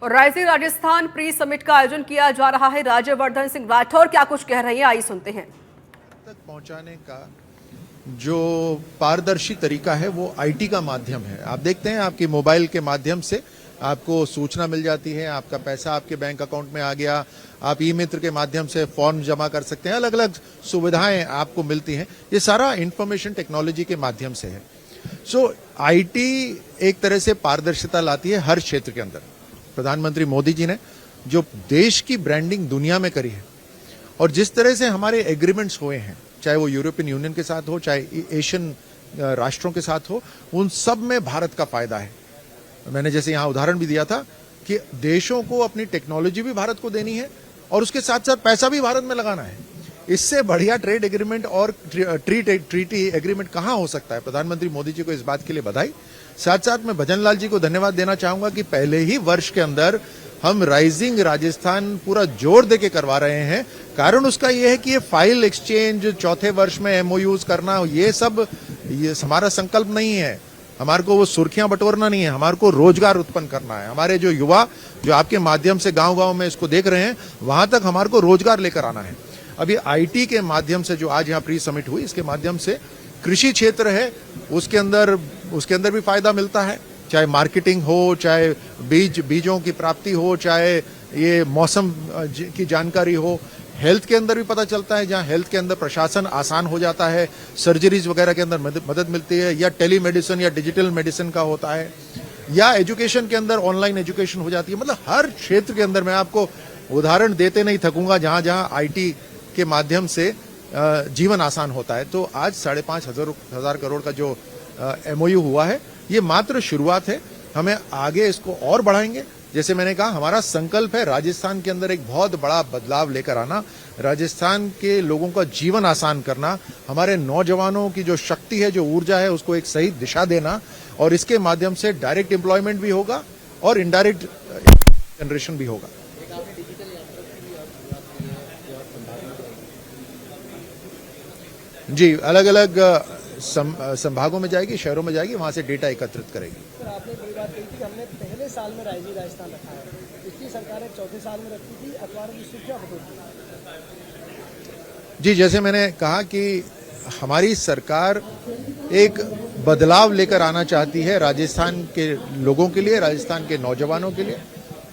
Rising Rajasthan pre summit का आयोजन किया जा रहा है। राज्यवर्धन सिंह राठौर क्या कुछ कह रहे हैं, आइए सुनते हैं। तक पहुंचाने का जो पारदर्शी तरीका है वो आईटी का माध्यम है। आप देखते हैं आपकी मोबाइल के माध्यम से आपको सूचना मिल जाती है, आपका पैसा आपके बैंक अकाउंट में आ गया, आप ई मित्र के माध्यम से फॉर्म जमा कर सकते हैं, अलग अलग सुविधाएं आपको मिलती हैं। ये सारा इंफॉर्मेशन टेक्नोलॉजी के माध्यम से है। सो आईटी एक तरह से पारदर्शिता लाती है हर क्षेत्र के अंदर। प्रधानमंत्री मोदी जी ने जो देश की ब्रांडिंग दुनिया में करी है और जिस तरह से हमारे एग्रीमेंट्स हुए हैं, चाहे वो यूरोपियन यूनियन के साथ हो, चाहे एशियन राष्ट्रों के साथ हो, उन सब में भारत का फायदा है। मैंने जैसे यहाँ उदाहरण भी दिया था कि देशों को अपनी टेक्नोलॉजी भी भारत को देनी है और उसके साथ साथ पैसा भी भारत में लगाना है। इससे बढ़िया ट्रेड एग्रीमेंट और ट्रीटी एग्रीमेंट कहाँ हो सकता है। प्रधानमंत्री मोदी जी को इस बात के लिए बधाई। साथ साथ मैं भजन लाल जी को धन्यवाद देना चाहूंगा कि पहले ही वर्ष के अंदर हम राइजिंग राजस्थान पूरा जोर दे के करवा रहे हैं। कारण उसका यह है कि ये फाइल एक्सचेंज, चौथे वर्ष में एमओयूज करना, ये सब हमारा संकल्प नहीं है। हमारे को वो सुर्खियां बटोरना नहीं है, हमारे को रोजगार उत्पन्न करना है। हमारे जो युवा जो आपके माध्यम से गांव-गांव में इसको देख रहे हैं, वहां तक हमारे को रोजगार लेकर आना है। अभी आईटी के माध्यम से जो आज यहाँ प्री समिट हुई, इसके माध्यम से कृषि क्षेत्र है उसके अंदर भी फायदा मिलता है। चाहे मार्केटिंग हो, चाहे बीजों की प्राप्ति हो, चाहे ये मौसम की जानकारी हो, हेल्थ के अंदर भी पता चलता है। जहां हेल्थ के अंदर प्रशासन आसान हो जाता है, सर्जरीज वगैरह के अंदर मदद मिलती है, या टेलीमेडिसिन या डिजिटल मेडिसिन का होता है, या एजुकेशन के अंदर ऑनलाइन एजुकेशन हो जाती है। मतलब हर क्षेत्र के अंदर मैं आपको उदाहरण देते नहीं थकूंगा जहां जहां आईटी के माध्यम से जीवन आसान होता है। तो आज 5,500 करोड़ का जो एमओयू हुआ है, ये मात्र शुरुआत है। हमें आगे इसको और बढ़ाएंगे। जैसे मैंने कहा, हमारा संकल्प है राजस्थान के अंदर एक बहुत बड़ा बदलाव लेकर आना, राजस्थान के लोगों का जीवन आसान करना, हमारे नौजवानों की जो शक्ति है, जो ऊर्जा है, उसको एक सही दिशा देना, और इसके माध्यम से डायरेक्ट एम्प्लॉयमेंट भी होगा और इनडायरेक्ट जनरेशन भी होगा। जी, अलग अलग संभागों में जाएगी, शहरों में जाएगी, वहां से डेटा एकत्रित करेगी। सर, आपने बड़ी बात कही थी कि हमने पहले साल में राइजिंग राजस्थान रखा है, पिछली सरकार ने चौथे साल में रखी थी। अखबारों की सुर्खियां बदल जी, जैसे मैंने कहा कि हमारी सरकार एक बदलाव लेकर आना चाहती है राजस्थान के लोगों के लिए, राजस्थान के नौजवानों के लिए,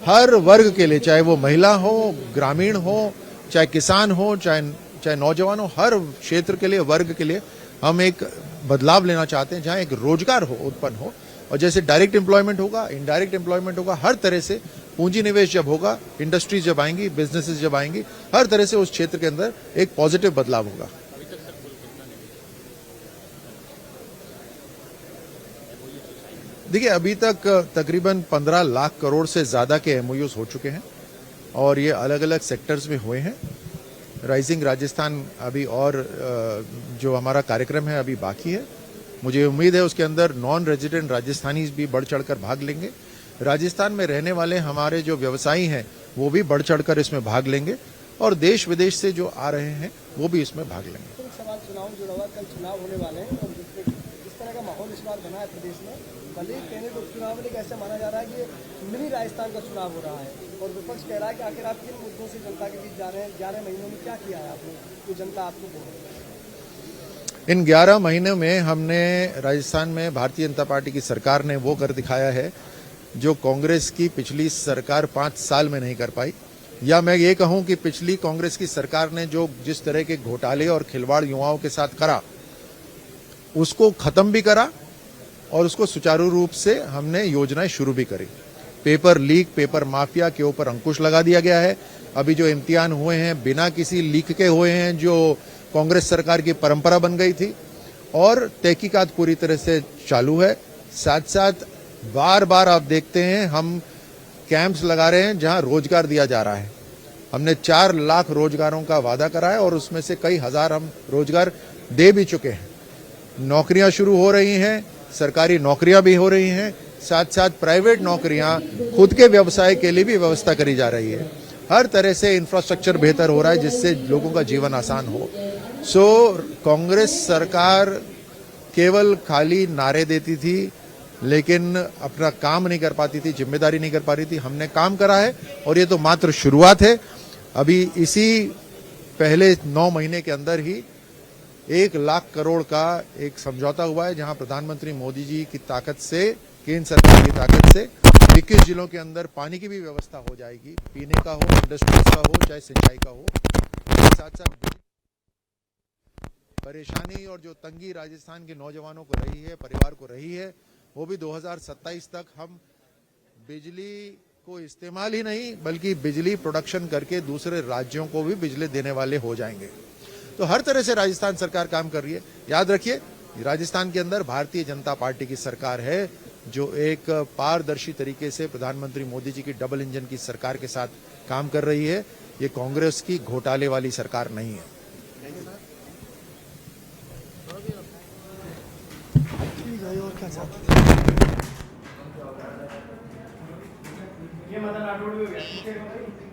हर वर्ग के लिए, चाहे वो महिला हो, ग्रामीण हो, चाहे किसान हो, चाहे नौजवान हो, हर क्षेत्र के लिए, वर्ग के लिए हम एक बदलाव लेना चाहते हैं जहां एक रोजगार हो, उत्पन्न हो। और जैसे डायरेक्ट एम्प्लॉयमेंट होगा, इनडायरेक्ट एम्प्लॉयमेंट होगा, हर तरह से पूंजी निवेश जब होगा, इंडस्ट्रीज जब आएंगी, बिजनेसेस जब आएंगी, हर तरह से उस क्षेत्र के अंदर एक पॉजिटिव बदलाव होगा। देखिए, अभी तक तकरीबन 15 लाख करोड़ से ज्यादा के एमओयूज हो चुके हैं और ये अलग अलग सेक्टर्स में हुए हैं। राइजिंग राजस्थान अभी और जो हमारा कार्यक्रम है अभी बाकी है। मुझे उम्मीद है उसके अंदर नॉन रेजिडेंट राजस्थानी भी बढ़ चढ़कर भाग लेंगे। राजस्थान में रहने वाले हमारे जो व्यवसायी हैं वो भी बढ़ चढ़कर इसमें भाग लेंगे और देश विदेश से जो आ रहे हैं वो भी इसमें भाग लेंगे। तो सवाल चुनाव जुड़ा हुआ, कल चुनाव होने वाले हैं और जिस तरह का माहौल इस बार बना है प्रदेश में, भले ही कैंडिडेट उपचुनाव में ऐसा माना जा रहा है कि मिनी राजस्थान का चुनाव हो रहा है और विपक्ष कह रहा है कि आखिर आप किन मुद्दों से जनता के बीच जा रहे हैं। 11 महीनों में क्या किया है आपने, जो जनता आपको बोल रही है? इन 11 महीनों में हमने राजस्थान में भारतीय जनता पार्टी की सरकार ने वो कर दिखाया है जो कांग्रेस की पिछली सरकार 5 साल में नहीं कर पाई। या मैं ये कहूं कि पिछली कांग्रेस की सरकार ने जो जिस तरह के घोटाले और खिलवाड़ युवाओं के साथ करा, उसको खत्म भी करा और उसको सुचारू रूप से हमने योजनाएं शुरू भी करी। पेपर लीक, पेपर माफिया के ऊपर अंकुश लगा दिया गया है। अभी जो इम्तिहान हुए हैं बिना किसी लीक के हुए हैं, जो कांग्रेस सरकार की परंपरा बन गई थी, और तहकीकात पूरी तरह से चालू है। साथ साथ बार बार आप देखते हैं हम कैंप्स लगा रहे हैं जहां रोजगार दिया जा रहा है। हमने 4 लाख रोजगारों का वादा करा है और उसमें से कई हजार हम रोजगार दे भी चुके हैं। नौकरियां शुरू हो रही हैं, सरकारी नौकरियां भी हो रही हैं, साथ साथ प्राइवेट नौकरियां खुद के व्यवसाय के लिए भी व्यवस्था करी जा रही है। हर तरह से इंफ्रास्ट्रक्चर बेहतर हो रहा है जिससे लोगों का जीवन आसान हो। कांग्रेस सरकार केवल खाली नारे देती थी, लेकिन अपना काम नहीं कर पाती थी, जिम्मेदारी नहीं कर पा रही थी। हमने काम करा है और ये तो मात्र शुरुआत है। अभी इसी पहले 9 महीने के अंदर ही 1 लाख करोड़ का एक समझौता हुआ है, जहां प्रधानमंत्री मोदी जी की ताकत से, केंद्र सरकार की ताकत से 21 जिलों के अंदर पानी की भी व्यवस्था हो जाएगी, पीने का हो, इंडस्ट्रीज का हो, चाहे सिंचाई का हो। साथ साथ परेशानी और जो तंगी राजस्थान के नौजवानों को रही है, परिवार को रही है, वो भी 2027 तक हम बिजली को इस्तेमाल ही नहीं बल्कि बिजली प्रोडक्शन करके दूसरे राज्यों को भी बिजली देने वाले हो जाएंगे। तो हर तरह से राजस्थान सरकार काम कर रही है। याद रखिए, राजस्थान के अंदर भारतीय जनता पार्टी की सरकार है, जो एक पारदर्शी तरीके से प्रधानमंत्री मोदी जी की डबल इंजन की सरकार के साथ काम कर रही है। ये कांग्रेस की घोटाले वाली सरकार नहीं है। ठीक है, और क्या चाहते हैं?